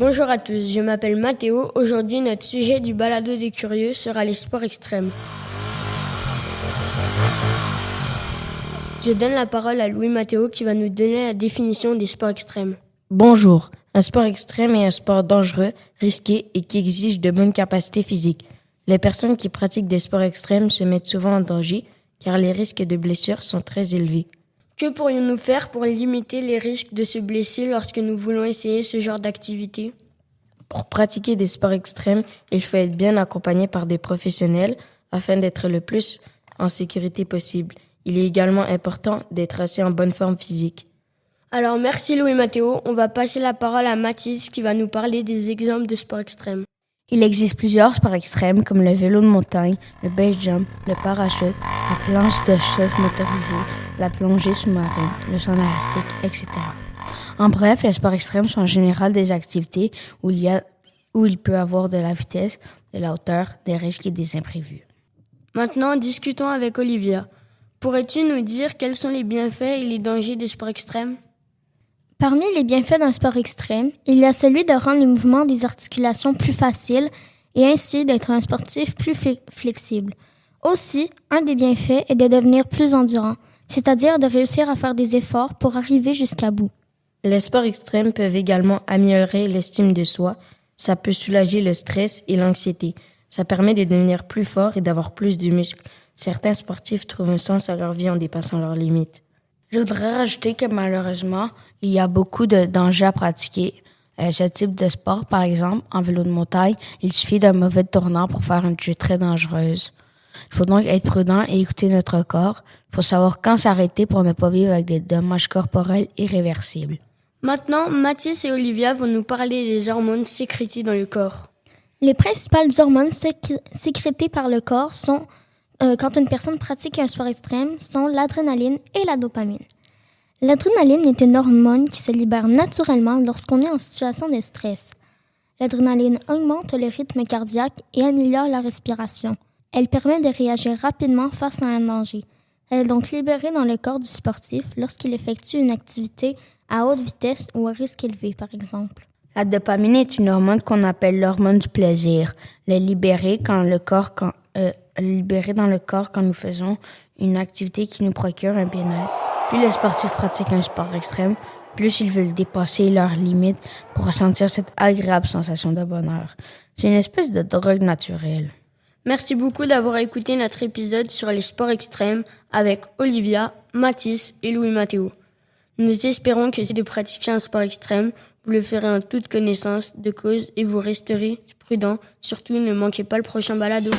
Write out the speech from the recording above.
Bonjour à tous, je m'appelle Mathéo. Aujourd'hui, notre sujet du balado des curieux sera les sports extrêmes. Je donne la parole à Louis Mathéo qui va nous donner la définition des sports extrêmes. Bonjour. Un sport extrême est un sport dangereux, risqué et qui exige de bonnes capacités physiques. Les personnes qui pratiquent des sports extrêmes se mettent souvent en danger car les risques de blessures sont très élevés. Que pourrions-nous faire pour limiter les risques de se blesser lorsque nous voulons essayer ce genre d'activité? Pour pratiquer des sports extrêmes, il faut être bien accompagné par des professionnels afin d'être le plus en sécurité possible. Il est également important d'être assez en bonne forme physique. Alors merci Louis Mathéo, on va passer la parole à Mathis qui va nous parler des exemples de sports extrêmes. Il existe plusieurs sports extrêmes comme le vélo de montagne, le base jump, le parachute, la planche de surf motorisée, la plongée sous-marine, le saut élastique, etc. En bref, les sports extrêmes sont en général des activités où il peut avoir de la vitesse, de la hauteur, des risques et des imprévus. Maintenant, discutons avec Olivia. Pourrais-tu nous dire quels sont les bienfaits et les dangers des sports extrêmes? Parmi les bienfaits d'un sport extrême, il y a celui de rendre les mouvements des articulations plus faciles et ainsi d'être un sportif plus flexible. Aussi, un des bienfaits est de devenir plus endurant, c'est-à-dire de réussir à faire des efforts pour arriver jusqu'à bout. Les sports extrêmes peuvent également améliorer l'estime de soi. Ça peut soulager le stress et l'anxiété. Ça permet de devenir plus fort et d'avoir plus de muscles. Certains sportifs trouvent un sens à leur vie en dépassant leurs limites. Je voudrais rajouter que malheureusement, il y a beaucoup de dangers à pratiquer. Ce type de sport, par exemple, en vélo de montagne, il suffit d'un mauvais tournant pour faire une chute très dangereuse. Il faut donc être prudent et écouter notre corps. Il faut savoir quand s'arrêter pour ne pas vivre avec des dommages corporels irréversibles. Maintenant, Mathis et Olivia vont nous parler des hormones sécrétées dans le corps. Les principales hormones sécrétées par le corps sont quand une personne pratique un sport extrême sont l'adrénaline et la dopamine. L'adrénaline est une hormone qui se libère naturellement lorsqu'on est en situation de stress. L'adrénaline augmente le rythme cardiaque et améliore la respiration. Elle permet de réagir rapidement face à un danger. Elle est donc libérée dans le corps du sportif lorsqu'il effectue une activité à haute vitesse ou à risque élevé, par exemple. La dopamine est une hormone qu'on appelle l'hormone du plaisir. Elle est libérée dans le corps quand nous faisons une activité qui nous procure un bien-être. Plus les sportifs pratiquent un sport extrême, plus ils veulent dépasser leurs limites pour ressentir cette agréable sensation de bonheur. C'est une espèce de drogue naturelle. Merci beaucoup d'avoir écouté notre épisode sur les sports extrêmes avec Olivia, Mathis et Louis Mathéo. Nous espérons que si de pratiquer un sport extrême, vous le ferez en toute connaissance de cause et vous resterez prudent. Surtout, ne manquez pas le prochain balado.